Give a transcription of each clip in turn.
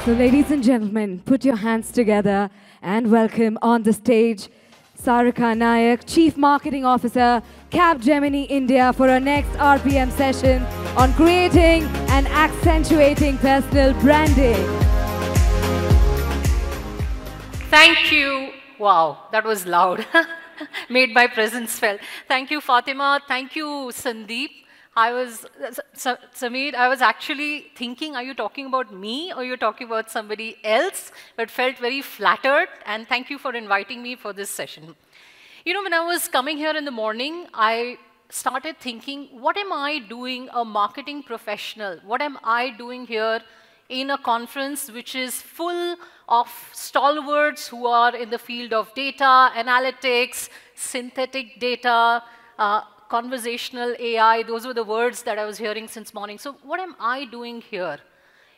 So ladies and gentlemen, put your hands together and welcome on the stage Sarika Naik, Chief Marketing Officer, Capgemini India, for our next RPM session on creating and accentuating personal branding. Thank you. Wow, that was loud. Made my presence felt. Thank you, Fatima. Thank you, Sandeep. Sameer, I was actually thinking, are you talking about me or you're talking about somebody else? But felt very flattered, and thank you for inviting me for this session. You know, when I was coming here in the morning, I started thinking, what am I doing, a marketing professional? What am I doing here in a conference which is full of stalwarts who are in the field of data, analytics, synthetic data, conversational AI? Those were the words that I was hearing since morning. So what am I doing here?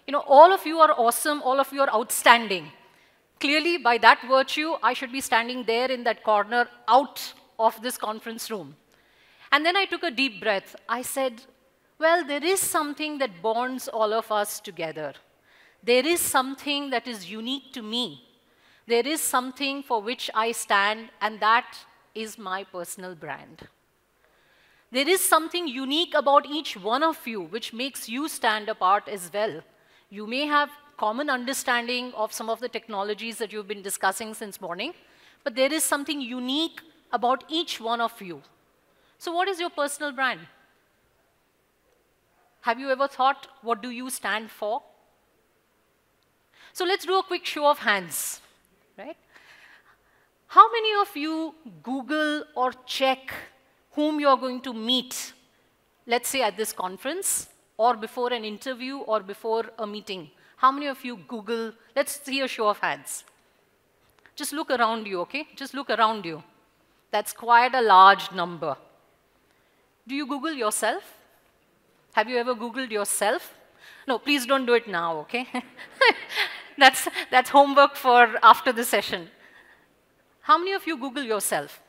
You know, all of you are awesome. All of you are outstanding. Clearly, by that virtue, I should be standing there in that corner out of this conference room. And then I took a deep breath. I said, well, there is something that bonds all of us together. There is something that is unique to me. There is something for which I stand, and that is my personal brand. There is something unique about each one of you which makes you stand apart as well. You may have common understanding of some of the technologies that you've been discussing since morning, but there is something unique about each one of you. So what is your personal brand? Have you ever thought, what do you stand for? So let's do a quick show of hands, right? How many of you Google or check whom you're going to meet, let's say at this conference, or before an interview, or before a meeting? How many of you Google? Let's see a show of hands. Just look around you, okay? Just look around you. That's quite a large number. Do you Google yourself? Have you ever Googled yourself? No, please don't do it now, okay? That's homework for after the session. How many of you Google yourself?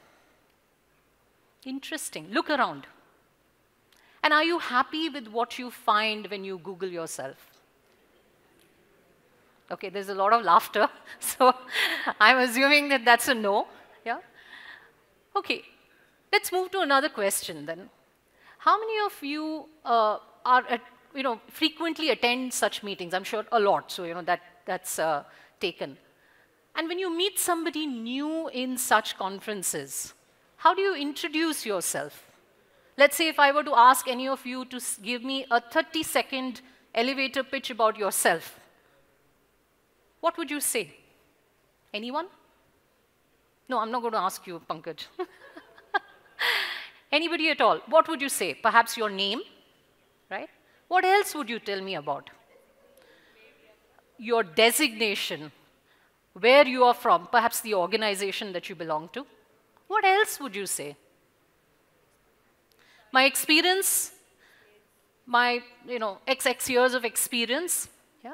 Interesting. Look around. And are you happy with what you find when you Google yourself? Okay, there's a lot of laughter, so I'm assuming that that's a no. Yeah? Okay, let's move to another question then. How many of you frequently attend such meetings? I'm sure a lot, so that's taken. And when you meet somebody new in such conferences, how do you introduce yourself? Let's say if I were to ask any of you to give me a 30-second elevator pitch about yourself, what would you say? Anyone? No, I'm not going to ask you, Pankaj. Anybody at all? What would you say? Perhaps your name, right? What else would you tell me about? Your designation, where you are from, perhaps the organization that you belong to. What else would you say? My experience, my XX years of experience. Yeah?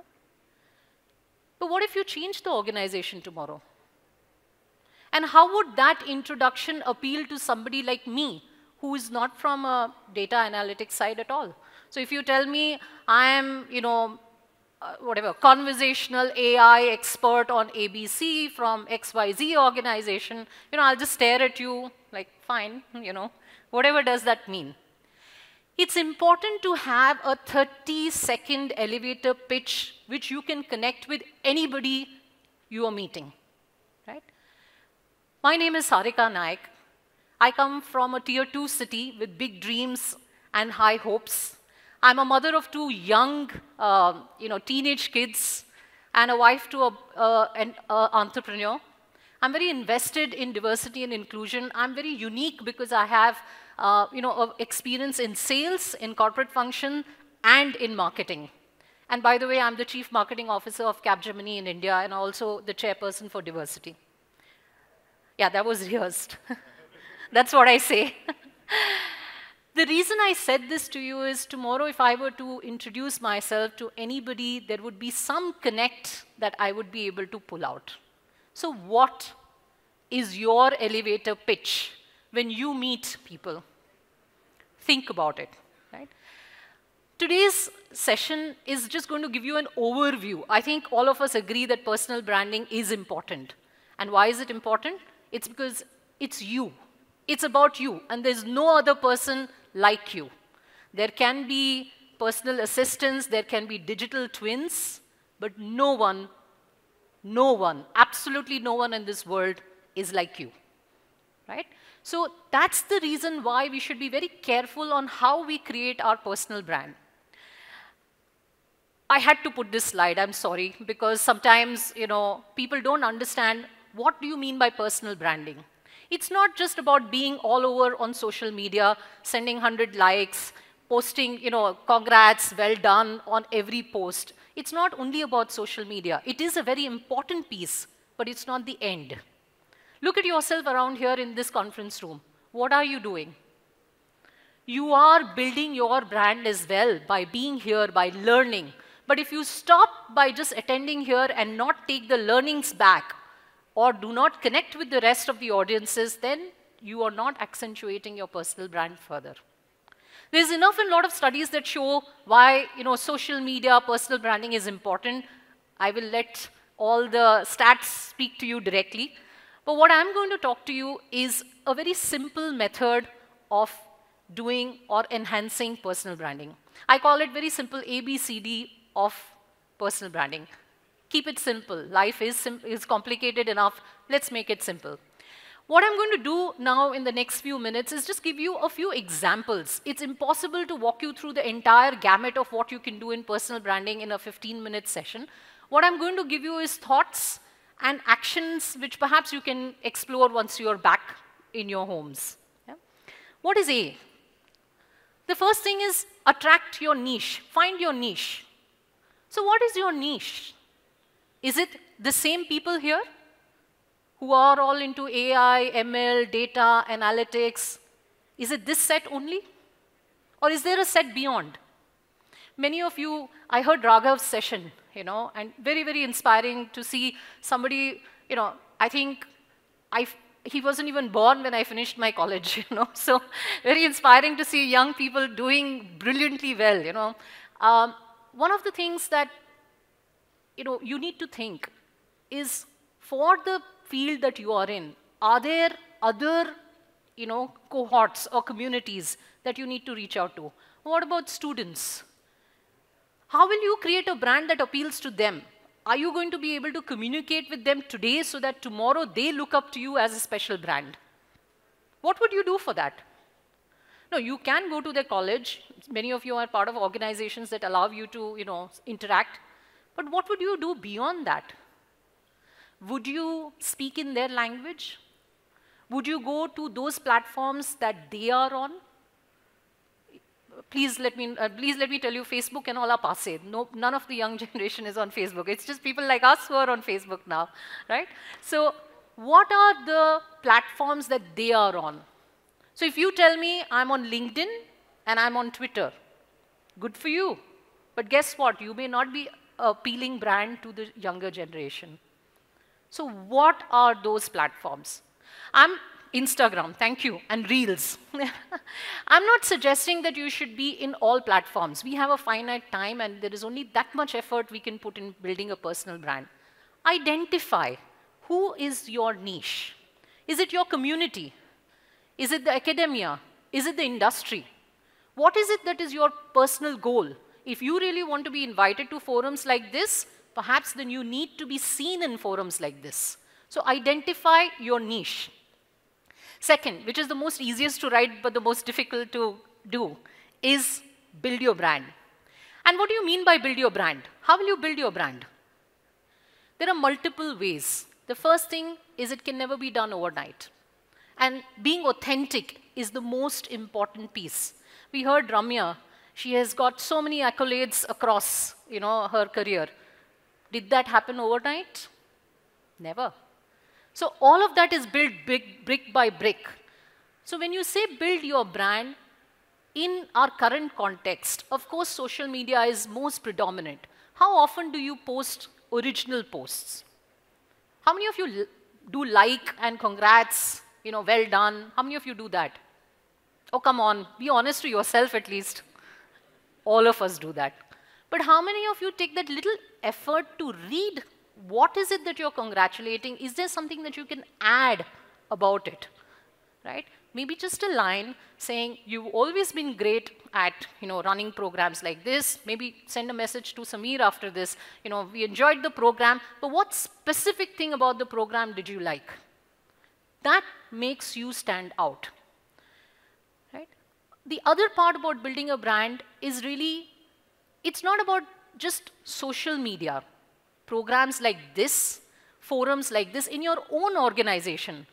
But what if you change the organization tomorrow? And how would that introduction appeal to somebody like me, who is not from a data analytics side at all? So if you tell me I am, conversational AI expert on ABC from XYZ organization, I'll just stare at you like, fine, whatever does that mean? It's important to have a 30-second elevator pitch which you can connect with anybody you are meeting, right? My name is Sarika Naik. I come from a tier 2 city with big dreams and high hopes. I'm a mother of 2 young, teenage kids and a wife to an entrepreneur. I'm very invested in diversity and inclusion. I'm very unique because I have, experience in sales, in corporate function, and in marketing. And by the way, I'm the Chief Marketing Officer of Capgemini in India and also the chairperson for diversity. Yeah, that was rehearsed. That's what I say. The reason I said this to you is tomorrow, if I were to introduce myself to anybody, there would be some connect that I would be able to pull out. So what is your elevator pitch when you meet people? Think about it, right? Today's session is just going to give you an overview. I think all of us agree that personal branding is important. And why is it important? It's because it's you. It's about you, and there's no other person like you. There can be personal assistants, there can be digital twins, but no one, absolutely no one in this world is like you, right? So that's the reason why we should be very careful on how we create our personal brand. I had to put this slide, I'm sorry, because sometimes, people don't understand what do you mean by personal branding. It's not just about being all over on social media, sending 100 likes, posting, congrats, well done on every post. It's not only about social media. It is a very important piece, but it's not the end. Look at yourself around here in this conference room. What are you doing? You are building your brand as well by being here, by learning. But if you stop by just attending here and not take the learnings back, or do not connect with the rest of the audiences, then you are not accentuating your personal brand further. There's enough and a lot of studies that show why social media, personal branding is important. I will let all the stats speak to you directly. But what I'm going to talk to you is a very simple method of doing or enhancing personal branding. I call it very simple ABCD of personal branding. Keep it simple. Life is complicated enough. Let's make it simple. What I'm going to do now in the next few minutes is just give you a few examples. It's impossible to walk you through the entire gamut of what you can do in personal branding in a 15-minute session. What I'm going to give you is thoughts and actions which perhaps you can explore once you're back in your homes. Yeah? What is A? The first thing is attract your niche. Find your niche. So what is your niche? Is it the same people here who are all into AI, ML, data, analytics? Is it this set only? Or is there a set beyond? Many of you, I heard Raghav's session, and very, very inspiring to see somebody, I think he wasn't even born when I finished my college, So very inspiring to see young people doing brilliantly well, One of the things that you need to think is, for the field that you are in, are there other, cohorts or communities that you need to reach out to? What about students? How will you create a brand that appeals to them? Are you going to be able to communicate with them today so that tomorrow they look up to you as a special brand? What would you do for that? No, you can go to their college. Many of you are part of organizations that allow you to, interact. But what would you do beyond that? Would you speak in their language? Would you go to those platforms that they are on? Please let me tell you, Facebook and all are passé. No, none of the young generation is on Facebook. It's just people like us who are on Facebook now, right? So what are the platforms that they are on? So if you tell me I'm on LinkedIn and I'm on Twitter, good for you. But guess what? You may not be appealing brand to the younger generation. So what are those platforms? Instagram, thank you, and Reels. I'm not suggesting that you should be in all platforms. We have a finite time, and there is only that much effort we can put in building a personal brand. Identify who is your niche. Is it your community? Is it the academia? Is it the industry? What is it that is your personal goal? If you really want to be invited to forums like this, perhaps then you need to be seen in forums like this. So identify your niche. Second, which is the most easiest to write but the most difficult to do, is build your brand. And what do you mean by build your brand? How will you build your brand? There are multiple ways. The first thing is it can never be done overnight. And being authentic is the most important piece. We heard Ramya. She has got so many accolades across, her career. Did that happen overnight? Never. So all of that is built brick by brick. So when you say build your brand, in our current context, of course, social media is most predominant. How often do you post original posts? How many of you do like and congrats, well done? How many of you do that? Oh, come on, be honest to yourself at least. All of us do that. But how many of you take that little effort to read what is it that you're congratulating? Is there something that you can add about it, right? Maybe just a line saying, you've always been great at running programs like this. Maybe send a message to Sameer after this. We enjoyed the program, but what specific thing about the program did you like? That makes you stand out, right? The other part about building a brand is really, it's not about just social media. Programs like this, forums like this in your own organization.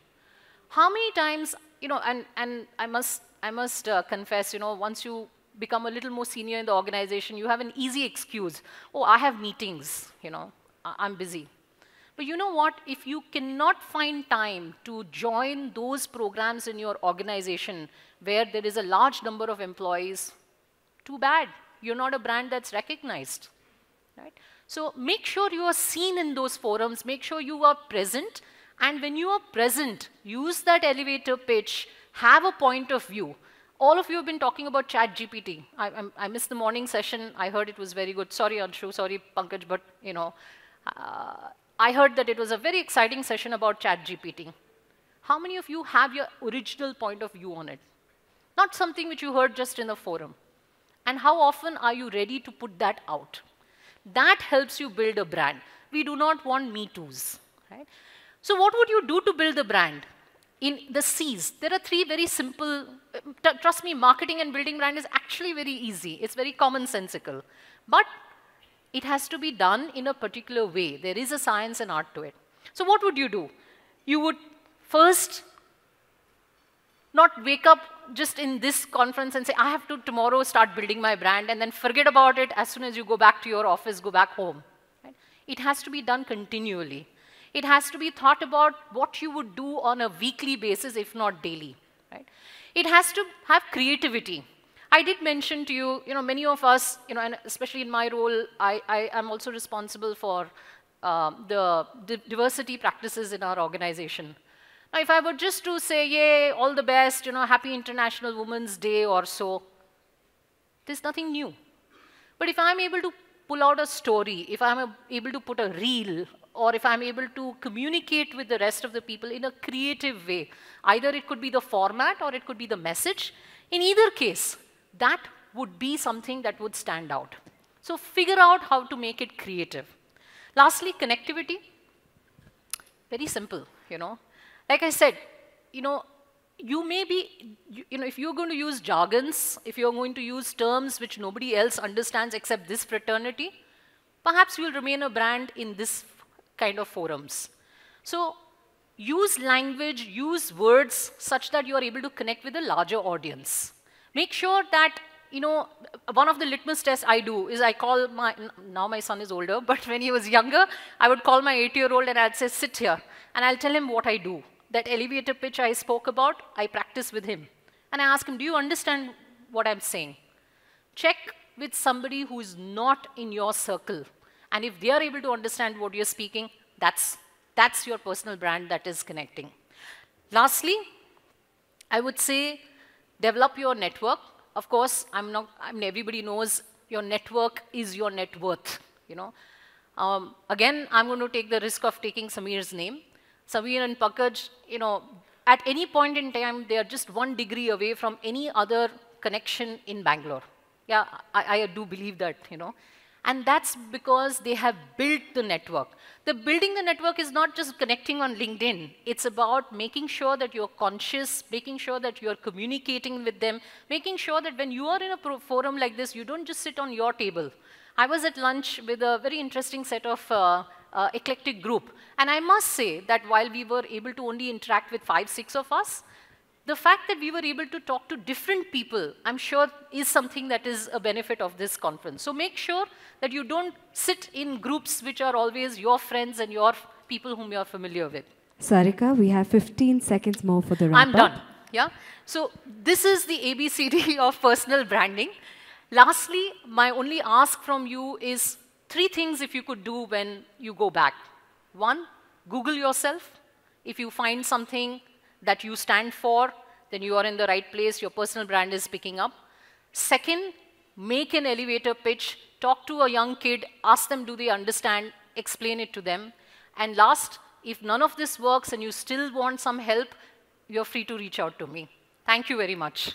How many times, and I must confess, once you become a little more senior in the organization, you have an easy excuse. Oh, I have meetings, I'm busy. But you know what? If you cannot find time to join those programs in your organization where there is a large number of employees, too bad. You're not a brand that's recognized, right? So make sure you are seen in those forums. Make sure you are present. And when you are present, use that elevator pitch. Have a point of view. All of you have been talking about ChatGPT. I missed the morning session. I heard it was very good. Sorry, Anshu. Sorry, Pankaj. But, I heard that it was a very exciting session about ChatGPT. How many of you have your original point of view on it? Not something which you heard just in a forum. And how often are you ready to put that out? That helps you build a brand. We do not want me toos, right? So what would you do to build a brand? In the C's, there are 3 very simple, trust me, marketing and building brand is actually very easy. It's very commonsensical. But it has to be done in a particular way. There is a science and art to it. So what would you do? You would first not wake up just in this conference and say, I have to tomorrow start building my brand, and then forget about it as soon as you go back to your office, go back home. Right? It has to be done continually. It has to be thought about what you would do on a weekly basis, if not daily. Right? It has to have creativity. I did mention to you, many of us, and especially in my role, I am also responsible for the diversity practices in our organization. Now, if I were just to say, yay, all the best, happy International Women's Day or so, there's nothing new. But if I'm able to pull out a story, if I'm able to put a reel, or if I'm able to communicate with the rest of the people in a creative way, either it could be the format or it could be the message, in either case, that would be something that would stand out. So figure out how to make it creative. Lastly, connectivity. Very simple, Like I said, you may be, if you're going to use jargons, if you're going to use terms which nobody else understands except this fraternity, perhaps you'll remain a brand in this kind of forums. So use language, use words such that you are able to connect with a larger audience. Make sure that, one of the litmus tests I do is I call now my son is older, but when he was younger, I would call my 8-year-old and I'd say, sit here, and I'll tell him what I do. That elevator pitch I spoke about, I practice with him. And I ask him, do you understand what I'm saying? Check with somebody who is not in your circle. And if they are able to understand what you're speaking, that's your personal brand that is connecting. Lastly, I would say develop your network. Of course, everybody knows your network is your net worth. Again, I'm going to take the risk of taking Sameer's name. Sameer and Pankaj, at any point in time, they are just 1 degree away from any other connection in Bangalore. Yeah, I do believe that, And that's because they have built the network. Building the network is not just connecting on LinkedIn. It's about making sure that you're conscious, making sure that you're communicating with them, making sure that when you are in a forum like this, you don't just sit on your table. I was at lunch with a very interesting set of eclectic group. And I must say that while we were able to only interact with 5, 6 of us, the fact that we were able to talk to different people, I'm sure, is something that is a benefit of this conference. So make sure that you don't sit in groups which are always your friends and your people whom you're familiar with. Sarika, we have 15 seconds more for the wrap-up. I'm done. Yeah. So this is the ABCD of personal branding. Lastly, my only ask from you is 3 things if you could do when you go back. 1, Google yourself. If you find something that you stand for, then you are in the right place, your personal brand is picking up. 2nd, make an elevator pitch, talk to a young kid, ask them, do they understand, explain it to them. And last, if none of this works and you still want some help, you're free to reach out to me. Thank you very much.